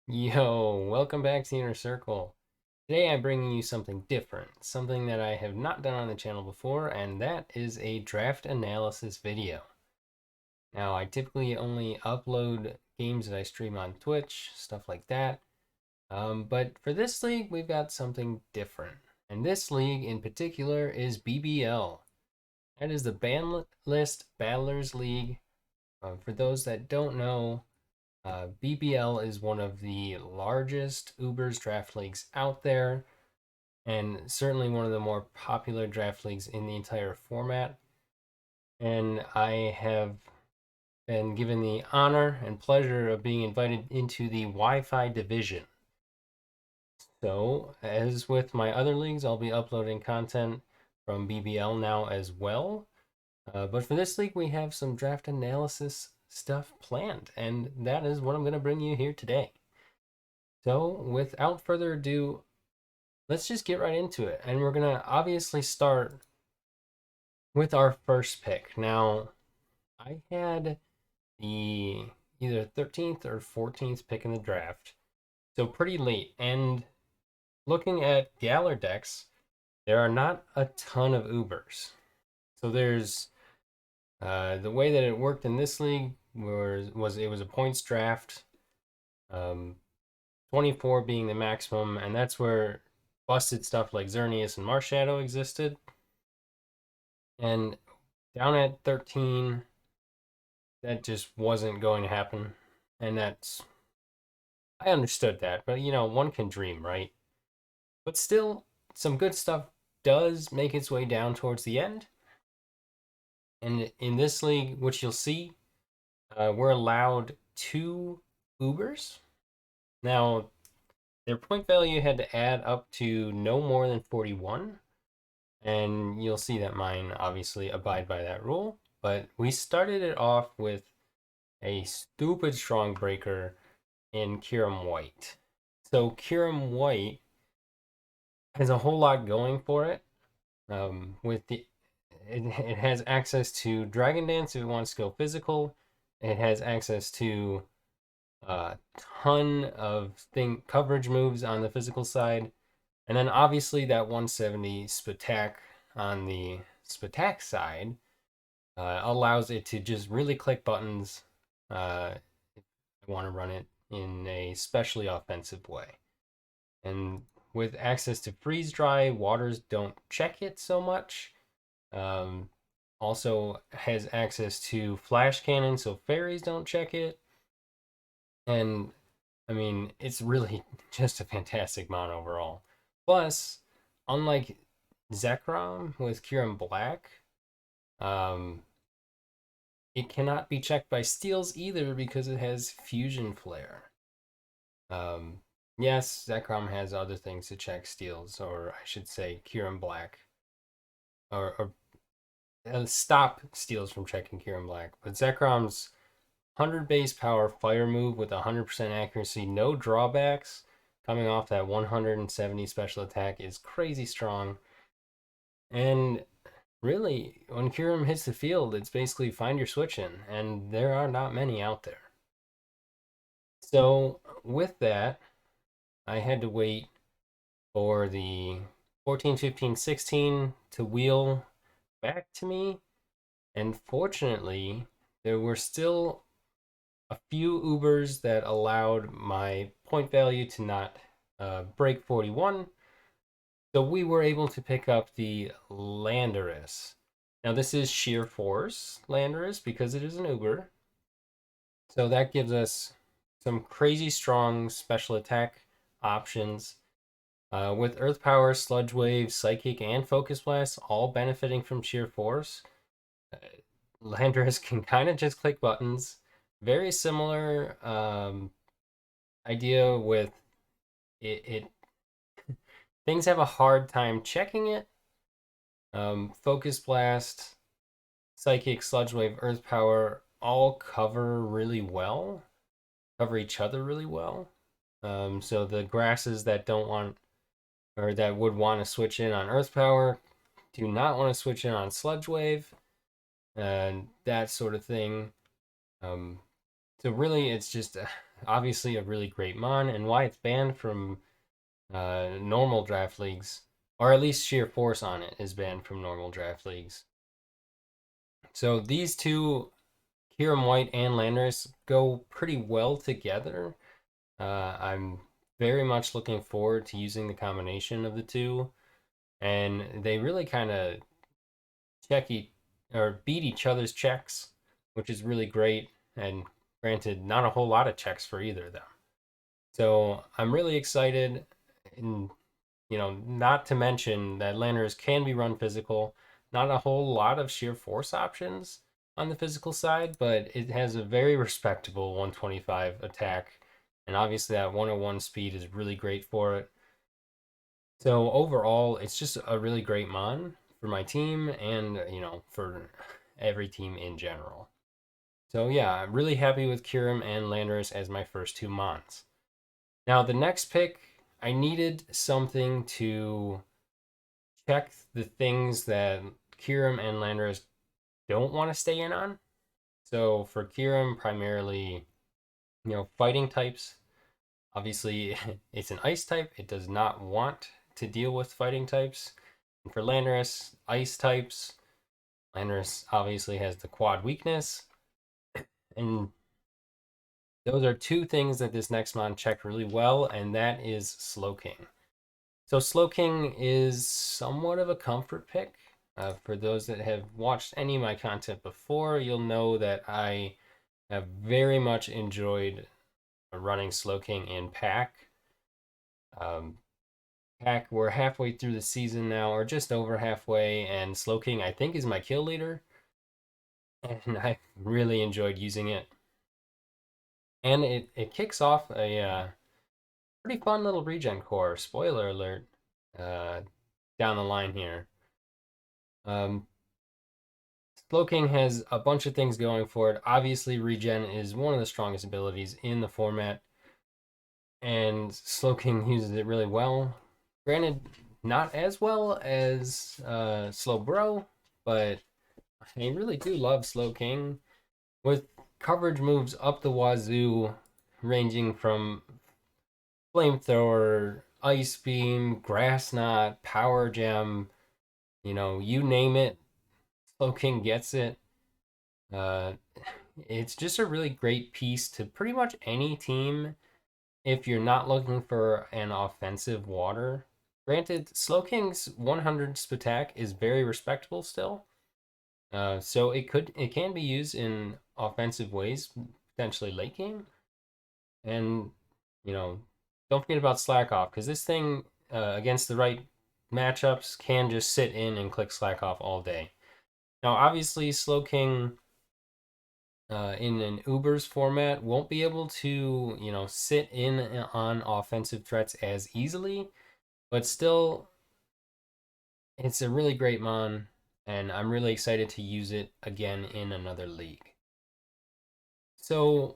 Yo, welcome back to the Inner Circle. Today I'm bringing you something different, something that I have not done on the channel before, and that is a draft analysis video. Now, I typically only upload games that I stream on Twitch, stuff like that. But for this league, we've got something different. And this league in particular is BBL. That is the Banlist Battlers League. For those that don't know, BBL is one of the largest Ubers draft leagues out there, and certainly one of the more popular draft leagues in the entire format. And I have been given the honor and pleasure of being invited into the Wi-Fi division. So, as with my other leagues, I'll be uploading content from BBL now as well. But for this league, we have some draft analysis stuff planned, and that is what I'm going to bring you here today. So, without further ado, let's just get right into it. And we're going to obviously start with our first pick. Now, I had the either 13th or 14th pick in the draft, so pretty late. And looking at Galler decks, there are not a ton of Ubers. So there's the way that it worked in this league was it was a points draft, 24 being the maximum, and that's where busted stuff like Xerneas and Marshadow existed. And down at 13, that just wasn't going to happen. And I understood that, but one can dream, right? But still, some good stuff does make its way down towards the end. And in this league, which you'll see, we're allowed 2 Ubers. Now, their point value had to add up to no more than 41. And you'll see that mine obviously abide by that rule. But we started it off with a stupid strong breaker in Kiram White. So Kiram White has a whole lot going for it. It has access to Dragon Dance if it wants to go physical. It has access to a ton of coverage moves on the physical side. And then obviously that 170 Spatak on the Spatak side allows it to just really click buttons if I want to run it in a specially offensive way. And with access to freeze dry, waters don't check it so much. Um, Also has access to flash cannon, so fairies don't check it. And I mean, it's really just a fantastic mon overall. Plus, unlike Zekrom with Kirin Black, um, it cannot be checked by steals either because it has Fusion Flare. Um, yes, Zekrom has other things to check steals, or I should say Kirin Black, or stop steals from checking Kirin Black. But Zekrom's 100 base power fire move with 100% accuracy, no drawbacks, coming off that 170 special attack is crazy strong. And really, when Kirim hits the field, it's basically find your switch in, and there are not many out there. So, with that, I had to wait for the 14, 15, 16 to wheel back to me. And fortunately, there were still a few Ubers that allowed my point value to not break 41. So we were able to pick up the Landorus. Now, this is sheer force Landorus because it is an Uber. So that gives us some crazy strong special attack options. With Earth Power, Sludge Wave, Psychic, and Focus Blast all benefiting from sheer force, Landorus can kind of just click buttons. Very similar idea with it. Things have a hard time checking it. Focus Blast, Psychic, Sludge Wave, Earth Power all cover each other really well. So the grasses that don't want or that would want to switch in on Earth Power do not want to switch in on Sludge Wave and that sort of thing. So really, it's just obviously a really great mon, and why it's banned from normal draft leagues, or at least sheer force on it is banned from normal draft leagues. So these two, Kiram White and Landorus, go pretty well together. I'm very much looking forward to using the combination of the two, and they really kind of check or beat each other's checks, which is really great. And granted, not a whole lot of checks for either of them. So I'm really excited, and not to mention that Landers can be run physical. Not a whole lot of sheer force options on the physical side, but it has a very respectable 125 attack, and obviously that 101 speed is really great for it. So overall, it's just a really great mon for my team and, for every team in general. So yeah, I'm really happy with Kirim and Landorus as my first two mons. Now the next pick, I needed something to check the things that Kirim and Landorus don't want to stay in on. So for Kirim, primarily, fighting types. Obviously, it's an ice type. It does not want to deal with fighting types. And for Landorus, ice types. Landorus obviously has the quad weakness. And those are two things that this next mon checked really well, and that is Slowking. So Slowking is somewhat of a comfort pick. For those that have watched any of my content before, you'll know that I have very much enjoyed running Slowking in pack. Um, Pack, we're halfway through the season now, or just over halfway, and Slowking, I think, is my kill leader, and I really enjoyed using it. And it kicks off a pretty fun little regen core. Spoiler alert, uh, down the line here. Um, Slowking has a bunch of things going for it. Obviously, regen is one of the strongest abilities in the format, and Slowking uses it really well. Granted, not as well as Slowbro, but I really do love Slowking with coverage moves up the wazoo, ranging from flamethrower, ice beam, grass knot, power gem. You name it, Slowking gets it. Uh, it's just a really great piece to pretty much any team if you're not looking for an offensive water. Granted, Slowking's 100 attack is very respectable still. So it can be used in offensive ways, potentially late game. And, you know, don't forget about Slack Off, because this thing, against the right matchups, can just sit in and click Slack Off all day. Now, obviously, Slowking in an Uber's format won't be able to, sit in on offensive threats as easily, but still, it's a really great mon, and I'm really excited to use it again in another league. So,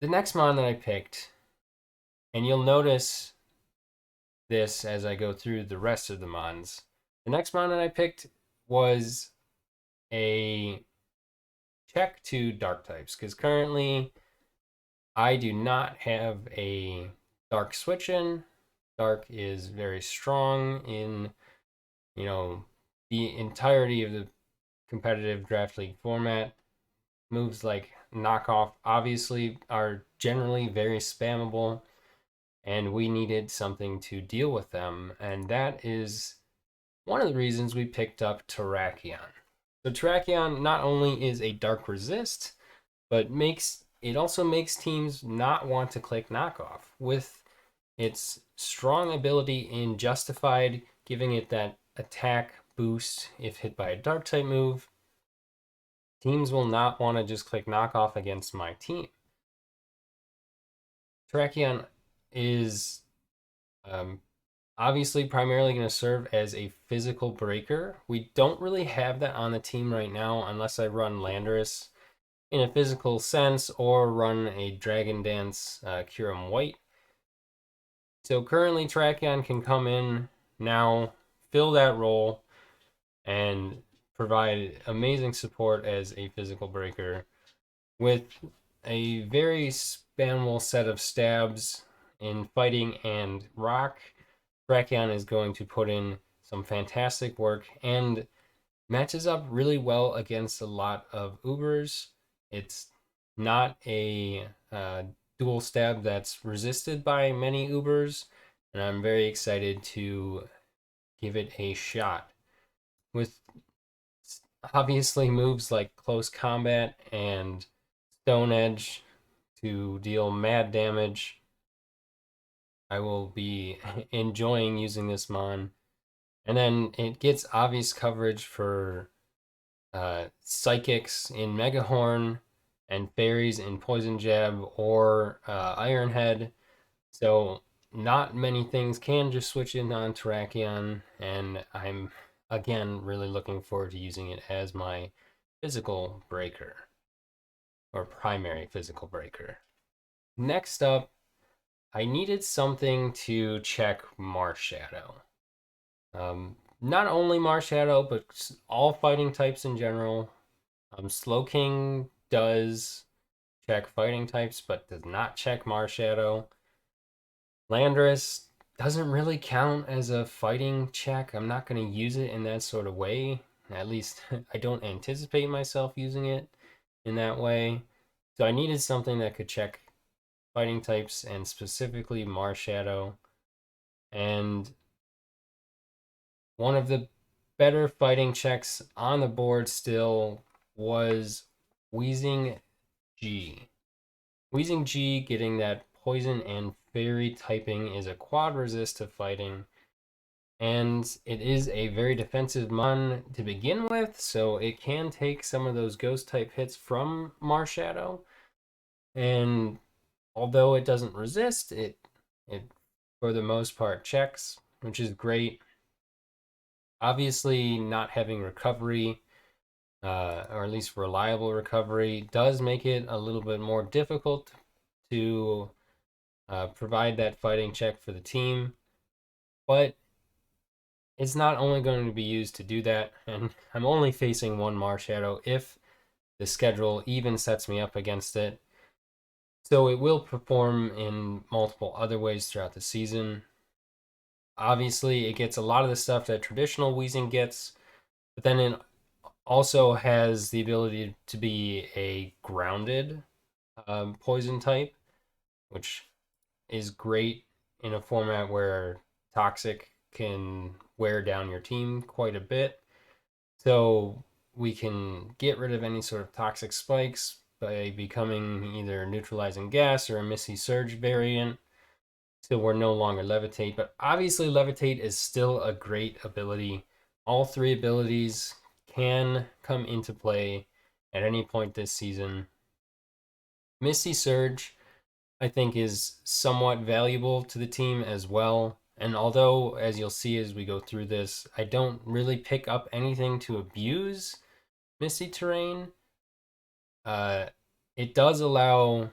the next mon that I picked, and you'll notice this as I go through the rest of the mons, the next mon that I picked was a check to dark types, because currently I do not have a dark switch in. Dark is very strong in, the entirety of the competitive draft league format. Moves like knockoff obviously are generally very spammable, and we needed something to deal with them, and that is one of the reasons we picked up Terrakion. So Terrakion not only is a dark resist, but it also makes teams not want to click knockoff with its strong ability in Justified, giving it that attack boost if hit by a dark type move. Teams will not want to just click knockoff against my team. Terrakion is um, obviously primarily going to serve as a physical breaker. We don't really have that on the team right now unless I run Landorus in a physical sense or run a Dragon Dance Kirim White. So currently Terrakion can come in now, fill that role, and provide amazing support as a physical breaker with a very spammable set of stabs in fighting and rock. Brachion is going to put in some fantastic work and matches up really well against a lot of Ubers. It's not a dual stab that's resisted by many Ubers, and I'm very excited to give it a shot. With obviously moves like close combat and stone edge to deal mad damage, I will be enjoying using this mon. And then it gets obvious coverage for psychics in Megahorn and fairies in Poison Jab or Ironhead. So not many things can just switch in on Terrakion, and I'm again really looking forward to using it as my physical breaker or primary physical breaker. Next up, I needed something to check Marshadow. Not only Marshadow, but all fighting types in general. Slowking does check fighting types, but does not check Marshadow. Landorus doesn't really count as a fighting check. I'm not going to use it in that sort of way. At least I don't anticipate myself using it in that way. So I needed something that could check fighting types and specifically Marshadow. And one of the better fighting checks on the board still was Wheezing G. Wheezing G getting that poison and fairy typing is a quad resist to fighting, and it is a very defensive mon to begin with, so it can take some of those ghost type hits from Marshadow. And although it doesn't resist, it for the most part checks, which is great. Obviously, not having recovery, or at least reliable recovery, does make it a little bit more difficult to provide that fighting check for the team. But it's not only going to be used to do that, and I'm only facing one Marshadow if the schedule even sets me up against it. So it will perform in multiple other ways throughout the season. Obviously, it gets a lot of the stuff that traditional Wheezing gets, but then it also has the ability to be a grounded poison type, which is great in a format where Toxic can wear down your team quite a bit. So we can get rid of any sort of toxic spikes by becoming either neutralizing gas or a Misty Surge variant. So we're no longer Levitate, but obviously Levitate is still a great ability. All three abilities can come into play at any point this season. Misty Surge, I think, is somewhat valuable to the team as well. And although, as you'll see as we go through this, I don't really pick up anything to abuse Misty Terrain, uh, it does allow,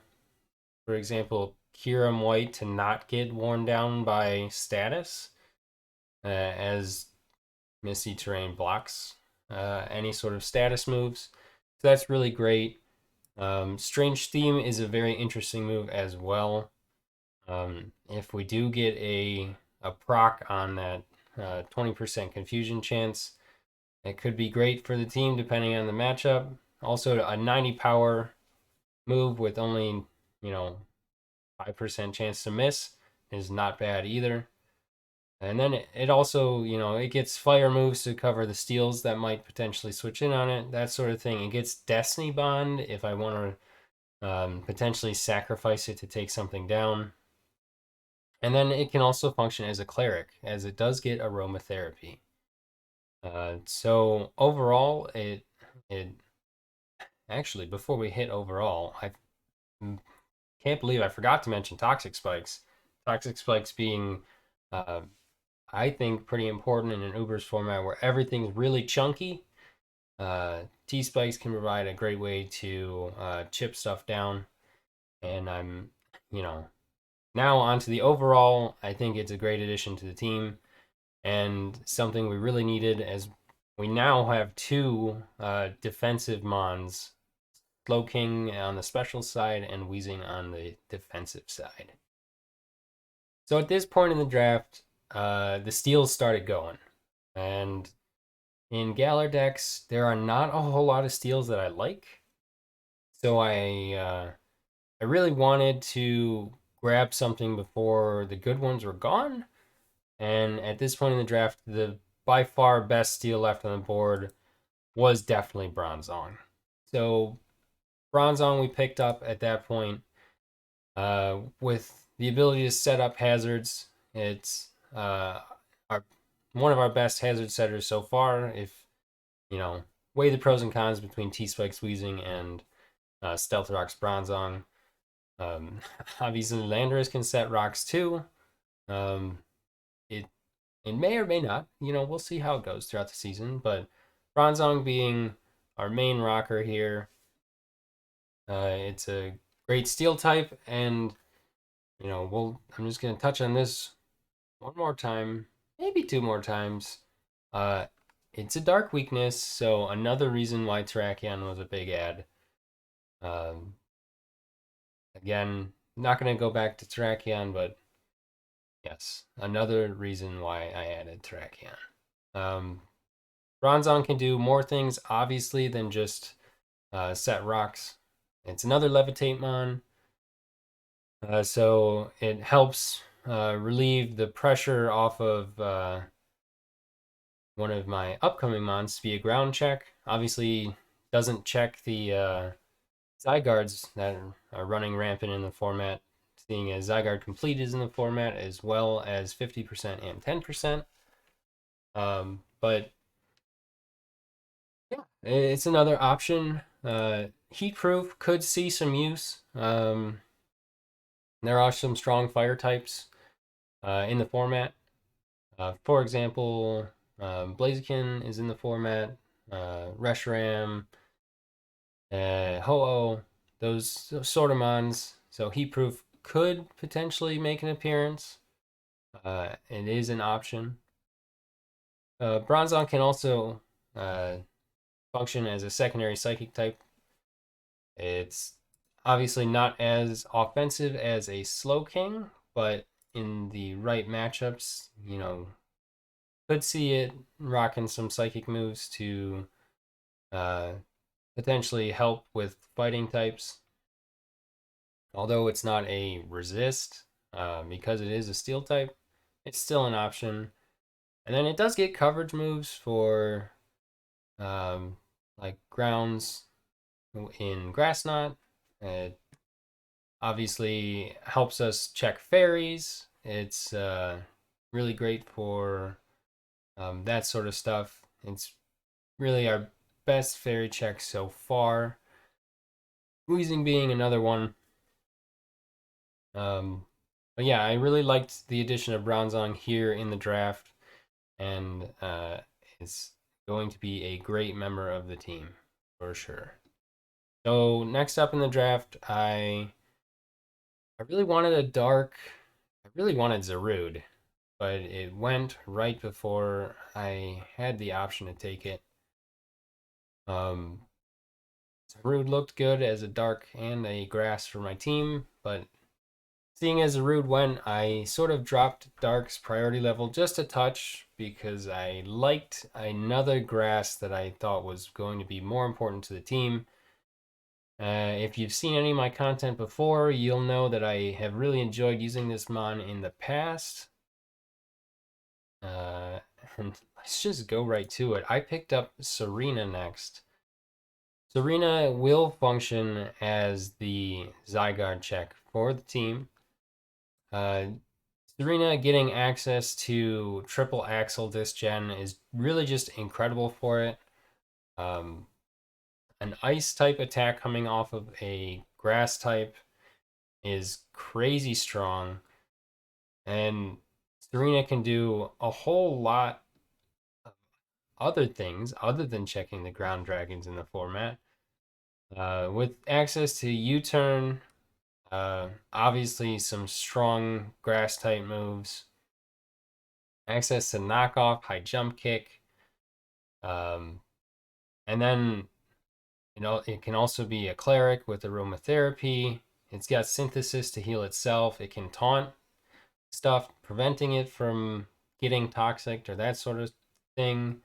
for example, Kiram White to not get worn down by status, as Misty Terrain blocks any sort of status moves. So that's really great. Strange Theme is a very interesting move as well. If we do get a proc on that 20% confusion chance, it could be great for the team depending on the matchup. Also, a 90 power move with only, 5% chance to miss is not bad either. And then it also, it gets fire moves to cover the steals that might potentially switch in on it, that sort of thing. It gets Destiny Bond if I want to potentially sacrifice it to take something down. And then it can also function as a cleric, as it does get aromatherapy. So overall, it actually, before we hit overall, I can't believe I forgot to mention toxic spikes. Toxic spikes being, uh, I think, pretty important in an Uber's format where everything's really chunky. T spikes can provide a great way to chip stuff down, and I'm, you know, now onto the overall. I think it's a great addition to the team and something we really needed as we now have two defensive mons Slowking on the special side, and Weezing on the defensive side. So at this point in the draft, the steals started going. And in Galar decks, there are not a whole lot of steals that I like. So I really wanted to grab something before the good ones were gone. And at this point in the draft, the by far best steal left on the board was definitely Bronzong. So Bronzong we picked up at that point with the ability to set up hazards. It's one of our best hazard setters so far. If weigh the pros and cons between T-Spike's Weezing and Stealth Rock's Bronzong. Obviously, Landorus can set rocks too. It may or may not. We'll see how it goes throughout the season. But Bronzong being our main rocker here, it's a great steel type, and I'm just gonna touch on this one more time, maybe two more times. It's a dark weakness, so another reason why Terrakion was a big ad. Again, not going to go back to Terrakion, but yes, another reason why I added Terrakion. Bronzong can do more things, obviously, than just set rocks. It's another Levitate Mon, so it helps relieve the pressure off of one of my upcoming Mons via ground check. Obviously, doesn't check the Zygardes that are running rampant in the format, seeing as Zygarde Complete is in the format, as well as 50% and 10%. But yeah, it's another option. Heatproof could see some use. There are some strong fire types in the format. For example, Blaziken is in the format, Reshiram, Ho-Oh, those sort of mons. So Heatproof could potentially make an appearance. It is an option. Bronzong can also function as a secondary psychic type. It's obviously not as offensive as a Slowking, but in the right matchups, could see it rocking some psychic moves to potentially help with fighting types. Although it's not a resist, because it is a steel type, it's still an option. And then it does get coverage moves for like grounds in Grass Knot. It obviously helps us check fairies. It's really great for that sort of stuff. It's really our best fairy check so far. Weezing being another one. But yeah, I really liked the addition of Bronzong here in the draft, and it's going to be a great member of the team for sure. So next up in the draft, I really wanted a dark. I really wanted Zarude, but it went right before I had the option to take it. Zarude looked good as a dark and a grass for my team, but seeing as Zarude went, I sort of dropped Dark's priority level just a touch because I liked another grass that I thought was going to be more important to the team. If you've seen any of my content before, you'll know that I have really enjoyed using this mon in the past. And let's just go right to it. I picked up Serena next. Serena will function as the Zygarde check for the team. Serena getting access to triple axle this gen is really just incredible for it. An ice type attack coming off of a grass type is crazy strong, and Serena can do a whole lot of other things other than checking the ground dragons in the format. With access to U-turn, obviously some strong grass type moves, access to knockoff, high jump kick, and then It can also be a cleric with aromatherapy. It's got synthesis to heal itself. It can taunt stuff, preventing it from getting toxic or that sort of thing.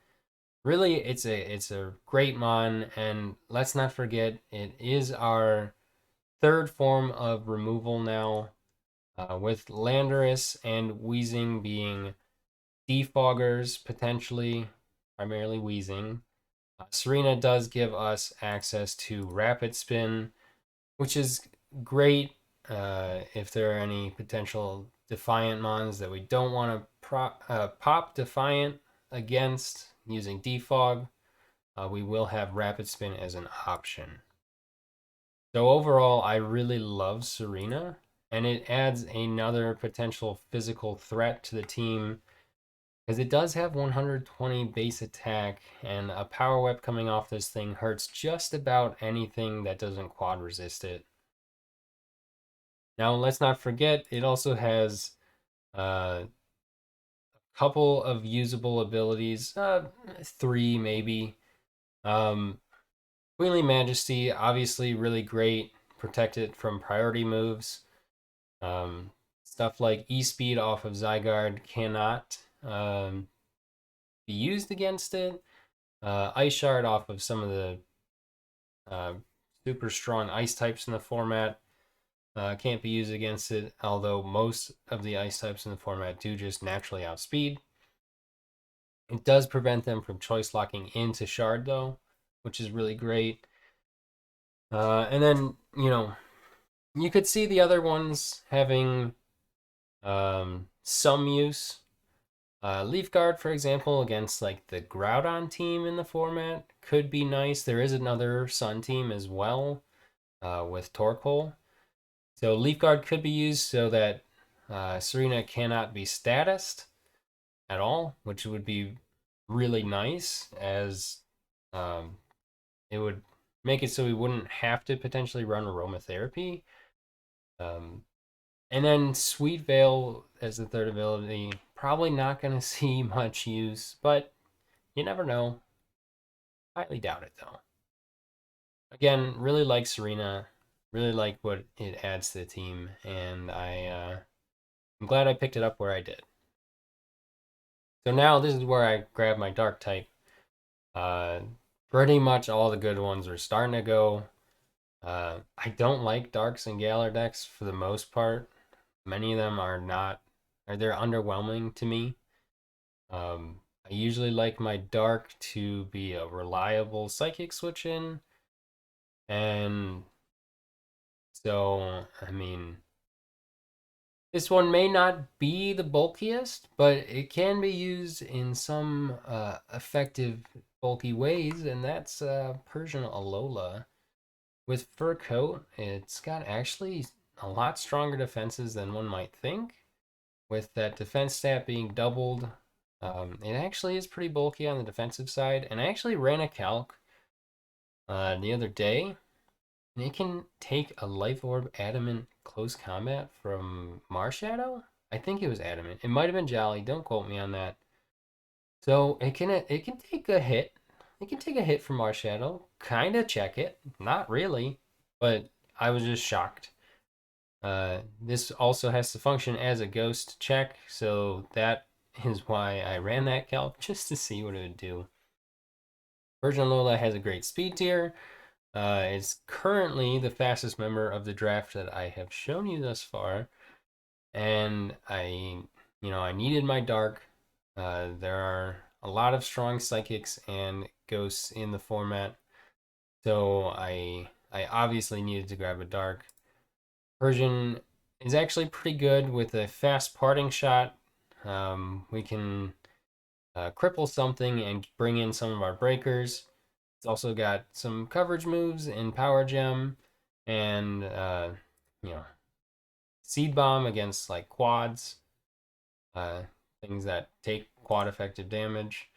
Really, it's a great mon, and let's not forget it is our third form of removal now, with Landorus and Wheezing being defoggers potentially, primarily Wheezing. Serena does give us access to Rapid Spin, which is great if there are any potential Defiant mons that we don't want to pop Defiant against using Defog. We will have Rapid Spin as an option. So overall, I really love Serena, and it adds another potential physical threat to the team because it does have 120 base attack, and a power whip coming off this thing hurts just about anything that doesn't quad resist it. Now, let's not forget, it also has a couple of usable abilities, three maybe. Queenly Majesty, obviously really great, protected from priority moves. Um, Stuff like E-Speed off of Zygarde cannot be used against it. Ice Shard off of some of the uh, super strong ice types in the format can't be used against it, although most of the ice types in the format do just naturally outspeed. It does prevent them from choice locking into Shard, though, which is really great. And then, you could see the other ones having some use. Leaf Guard, for example, against like the Groudon team in the format could be nice. There is another Sun team as well with Torkoal. So Leaf Guard could be used so that Serena cannot be statused at all, which would be really nice, as um, it would make it so we wouldn't have to potentially run aromatherapy. Um, and then Sweet Veil as the third ability, probably not going to see much use, but you never know. Highly doubt it though. Again, really like Serena, really like what it adds to the team, and I'm glad I picked it up where I did. So now this is where I grab my Dark type. Uh, Pretty much all the good ones are starting to go. I don't like Darks and Galar decks for the most part. Many of them are not, or they're underwhelming to me. I usually like my Dark to be a reliable Psychic switch in, and so, I mean, this one may not be the bulkiest, but it can be used in some effective bulky ways, and that's Persian Alola. With Fur Coat, it's got actually a lot stronger defenses than one might think. With that defense stat being doubled, it actually is pretty bulky on the defensive side. And I actually ran a calc the other day, and it can take a Life Orb Adamant close combat from Marshadow. I think it was Adamant. It might have been Jolly. Don't quote me on that. So it can take a hit. It can take a hit from Marshadow. Kinda check it. Not really, but I was just shocked. This also has to function as a ghost check, so that is why I ran that calc, just to see what it would do. Virgin Lola has a great speed tier. It's currently the fastest member of the draft that I have shown you thus far, and I needed my dark. There are a lot of strong psychics and ghosts in the format, so I obviously needed to grab a dark. Persian is actually pretty good with a fast parting shot. We can cripple something and bring in some of our breakers. It's also got some coverage moves in Power Gem and you know Seed Bomb against like quads, uh, things that take quad effective damage.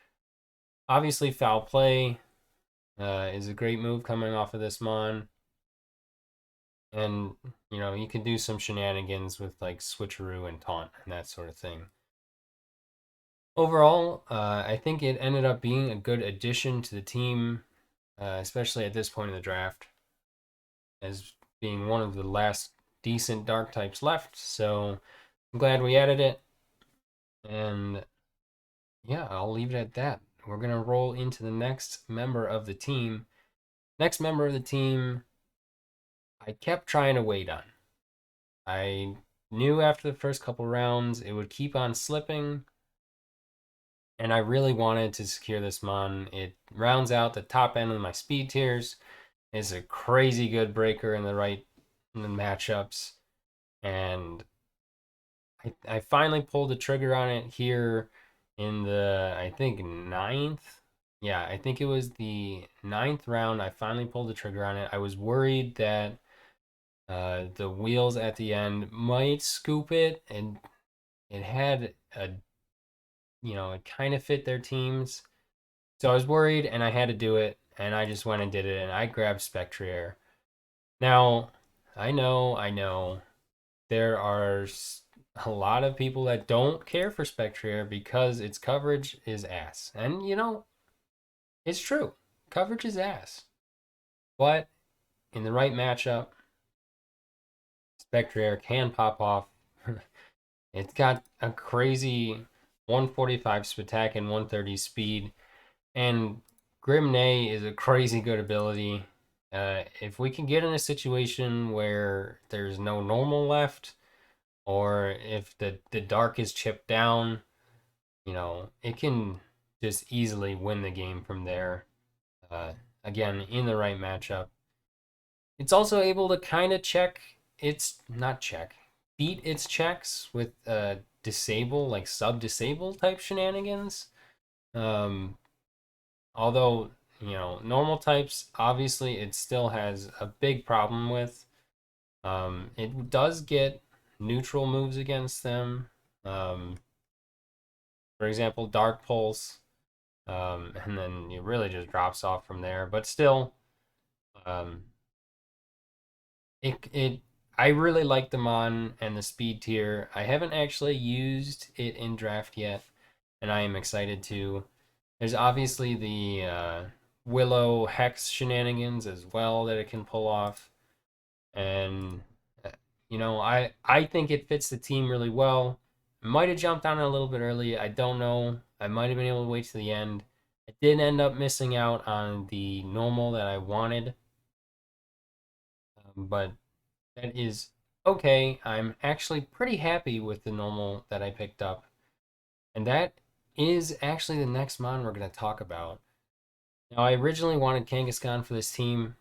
Obviously, Foul Play is a great move coming off of this Mon. And you can do some shenanigans with like switcheroo and taunt and that sort of thing. Overall, I think it ended up being a good addition to the team. especially at this point in the draft, as being one of the last decent dark types left. So I'm glad we added it. And yeah, I'll leave it at that. We're going to roll into the next member of the team. Next member of the team, I kept trying to wait on. I knew after the first couple rounds it would keep on slipping, and I really wanted to secure this mon. It rounds out the top end of my speed tiers. It's a crazy good breaker in the matchups, and I finally pulled the trigger on it here in the, I think, ninth. Yeah, I think it was the ninth round. I finally pulled the trigger on it. I was worried that the wheels at the end might scoop it, and it had a, it kind of fit their teams. So I was worried, and I had to do it, and I just went and did it, and I grabbed Spectrier. Now, I know, there are a lot of people that don't care for Spectrier because its coverage is ass. And, it's true. Coverage is ass. But in the right matchup, Spectrier can pop off. It's got a crazy 145 Spatak and 130 speed. And Grimnay is a crazy good ability. If we can get in a situation where there's no normal left, or if the dark is chipped down, it can just easily win the game from there. Uh, Again, in the right matchup. It's also able to kind of beat its checks with disable, like sub disable type shenanigans. Um, Although, normal types, obviously, it still has a big problem with. It does get neutral moves against them. Um, for example, Dark Pulse, and then it really just drops off from there. But still, um, it I really like the Mon and the speed tier. I haven't actually used it in draft yet, and I am excited to. There's obviously the Willow Hex shenanigans as well that it can pull off, and I think it fits the team really well. Might have jumped on it a little bit early. I don't know. I might have been able to wait to the end. I did end up missing out on the normal that I wanted, but that is okay. I'm actually pretty happy with the normal that I picked up, and that is actually the next mon we're going to talk about. Now, I originally wanted Kangaskhan for this team,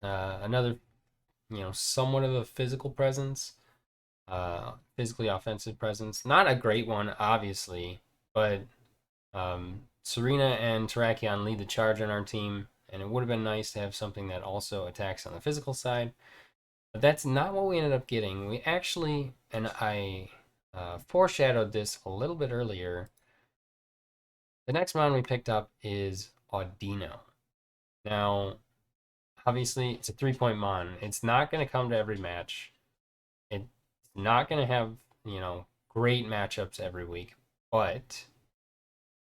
another, somewhat of a physical presence, physically offensive presence. Not a great one, obviously, but Serena and Terrakion lead the charge on our team, and it would have been nice to have something that also attacks on the physical side. But that's not what we ended up getting. We actually, and I foreshadowed this a little bit earlier, the next mon we picked up is Audino. Now, obviously, it's a 3-point mon. It's not going to come to every match. It's not going to have, great matchups every week, but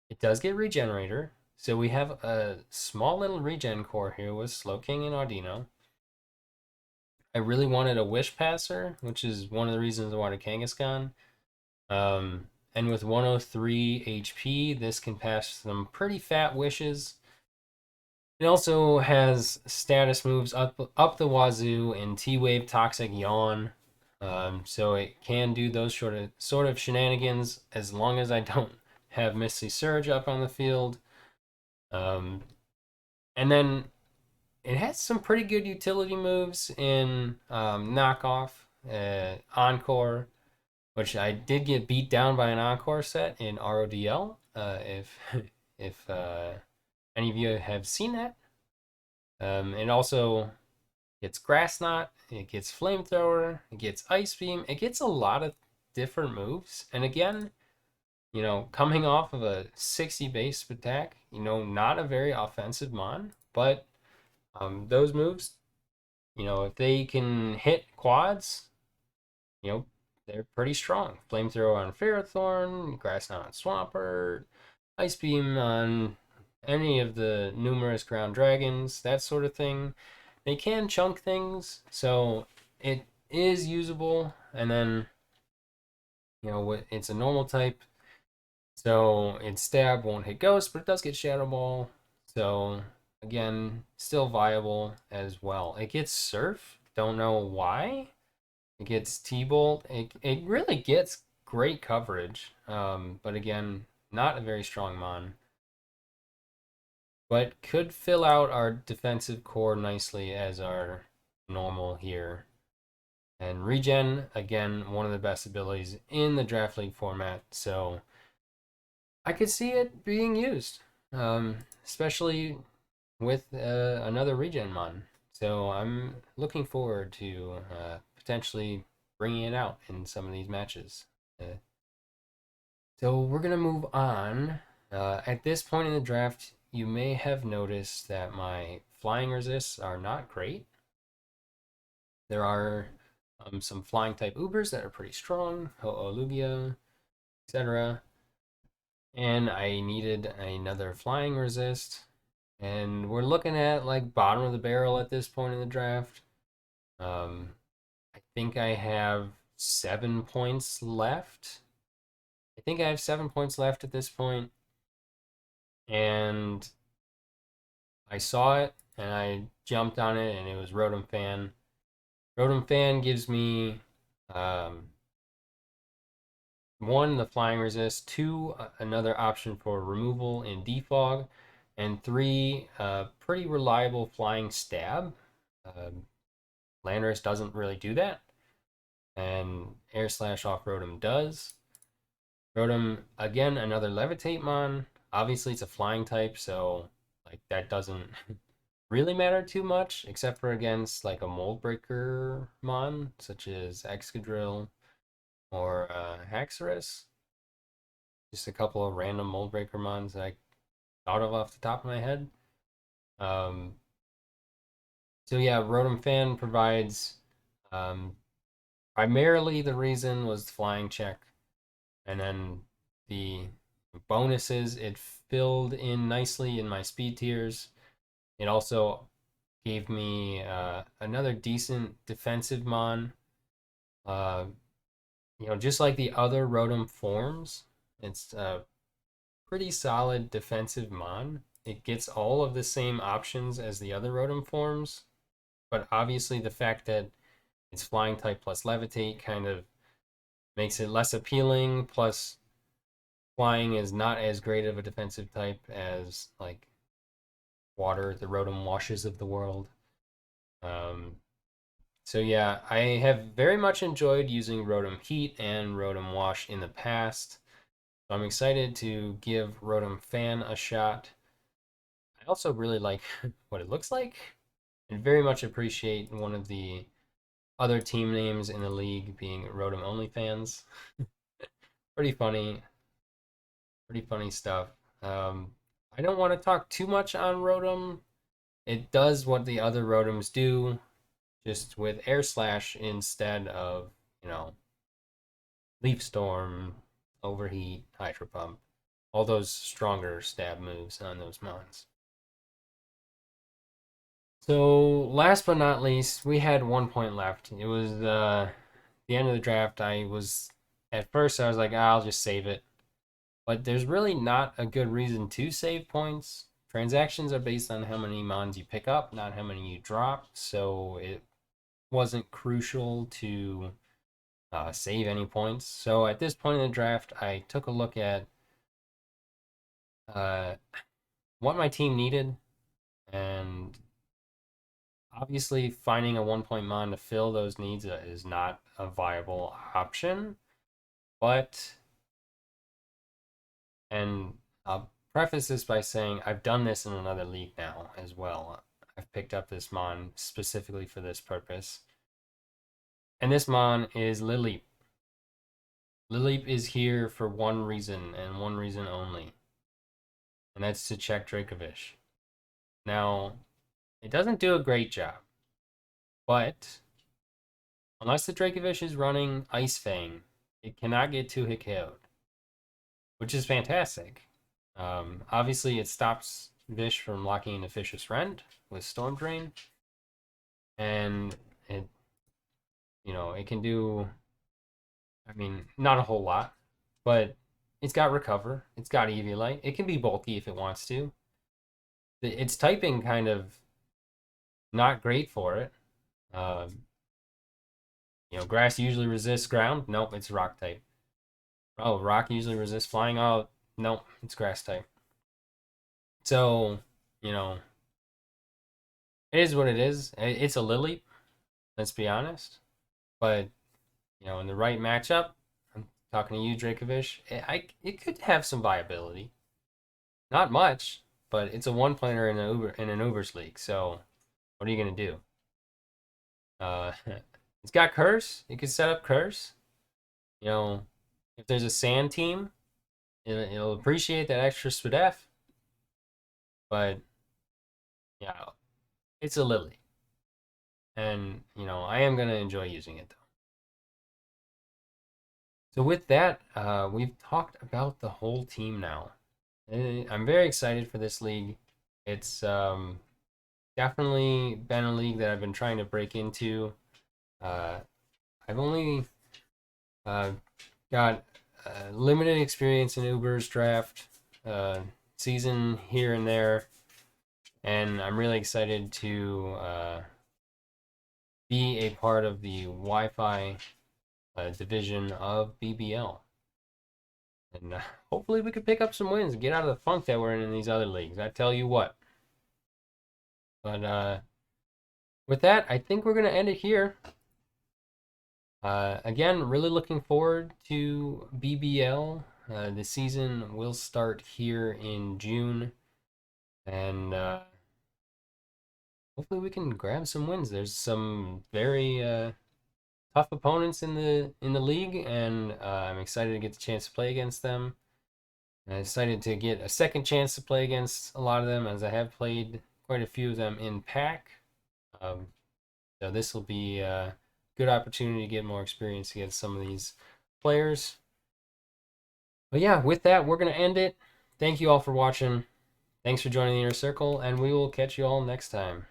it does get Regenerator. So we have a small little regen core here with Slowking and Audino. I really wanted a Wish Passer, which is one of the reasons I wanted Kangaskhan. And with 103 HP, this can pass some pretty fat wishes. It also has status moves up the wazoo in T-Wave, Toxic, Yawn. So it can do those sort of shenanigans as long as I don't have Misty Surge up on the field. Um, and then it has some pretty good utility moves in Knockoff, Encore, which I did get beat down by an Encore set in RODL. If any of you have seen that. It also gets Grass Knot, it gets Flamethrower, it gets Ice Beam, it gets a lot of different moves. And again, coming off of a 60 base attack, not a very offensive mon, but those moves, if they can hit quads, they're pretty strong. Flamethrower on Ferrothorn, Grass Knot on Swampert, Ice Beam on any of the numerous ground dragons, that sort of thing. They can chunk things, so it is usable. And then, it's a normal type, so its stab won't hit ghost, but it does get shadow ball. So again, still viable as well. It gets surf. Don't know why. It gets T-Bolt. It really gets great coverage. But again, not a very strong mon. But could fill out our defensive core nicely as our normal here. And regen, again, one of the best abilities in the draft league format. So I could see it being used, especially with another regen mon. So I'm looking forward to potentially bringing it out in some of these matches. So we're going to move on. At this point in the draft, you may have noticed that my flying resists are not great. There are some flying type Ubers that are pretty strong, Ho-Oh, etc. And I needed another flying resist. And we're looking at like bottom of the barrel at this point in the draft. I think I have 7 points left. I think I have 7 points left at this point, and I saw it and I jumped on it, and it was Rotom Fan. Rotom Fan gives me um, one, the flying resist, two, another option for removal in defog, and three, pretty reliable flying stab. Landorus doesn't really do that, and Air Slash off Rotom does. Rotom, again, another Levitate mon. Obviously, it's a flying type, so like that doesn't really matter too much, except for against like a Mold Breaker mon, such as Excadrill or Haxorus. Just a couple of random Mold Breaker mons that I thought of off the top of my head. Um, so yeah, Rotom Fan provides um, primarily the reason was the flying check, and then the bonuses it filled in nicely in my speed tiers. It also gave me another decent defensive mon. Uh, just like the other Rotom forms, it's a pretty solid defensive mon. It gets all of the same options as the other Rotom forms, but obviously the fact that it's flying type plus levitate kind of makes it less appealing. Plus, flying is not as great of a defensive type as like water, the Rotom washes of the world. Um, so yeah, I have very much enjoyed using Rotom Heat and Rotom Wash in the past. So I'm excited to give Rotom Fan a shot. I also really like what it looks like and very much appreciate one of the other team names in the league being Rotom Only Fans. Pretty funny, pretty funny stuff. Um, I don't want to talk too much on Rotom. It does what the other Rotoms do, just with Air Slash instead of, you know, Leaf Storm, Overheat, Hydro Pump, all those stronger stab moves on those mons. So last but not least, we had 1 point left. It was the end of the draft. At first I was like, I'll just save it, but there's really not a good reason to save points. Transactions are based on how many mons you pick up, not how many you drop. So it wasn't crucial to save any points. So at this point in the draft, I took a look at uh, what my team needed, and obviously finding a 1 point mon to fill those needs is not a viable option. But, and I'll preface this by saying I've done this in another league now as well. I've picked up this mon specifically for this purpose. And this mon is Lileep. Lileep is here for one reason and one reason only, and that's to check Dracovish. Now, it doesn't do a great job, but unless the Dracovish is running Ice Fang, it cannot get 2-hit KO'd, which is fantastic. Obviously, it stops Vish from locking into Fish's Rend with Storm Drain, and it, it can do, I mean, not a whole lot, but it's got Recover, it's got Eviolite. It can be bulky if it wants to. Its typing kind of not great for it. Um, Grass usually resists ground. Nope, it's rock type. Oh, rock usually resists flying. Oh, nope, it's grass type. So, you know, it is what it is. It's a Lily, let's be honest. But, in the right matchup, I'm talking to you, Dracovish, it could have some viability. Not much, but it's a one planer in an Ubers league. So, what are you gonna do? Uh, it's got Curse. You could set up Curse. If there's a Sand team, it'll appreciate that extra SPDF. But yeah, it's a Lily, and I am gonna enjoy using it though. So with that, we've talked about the whole team now. I'm very excited for this league. It's definitely been a league that I've been trying to break into. Uh, I've only uh, got limited experience in Uber's draft season here and there, and I'm really excited to be a part of the Wi-Fi division of BBL. And hopefully we could pick up some wins and get out of the funk that we're in these other leagues. I tell you what. But with that, I think we're going to end it here. Again, really looking forward to BBL. The season will start here in June. And hopefully we can grab some wins. There's some very tough opponents in the league, and I'm excited to get the chance to play against them. And I'm excited to get a second chance to play against a lot of them, as I have played quite a few of them in pack. Um, so this will be a good opportunity to get more experience against some of these players. But yeah, with that, we're going to end it. Thank you all for watching. Thanks for joining the Inner Circle, and we will catch you all next time.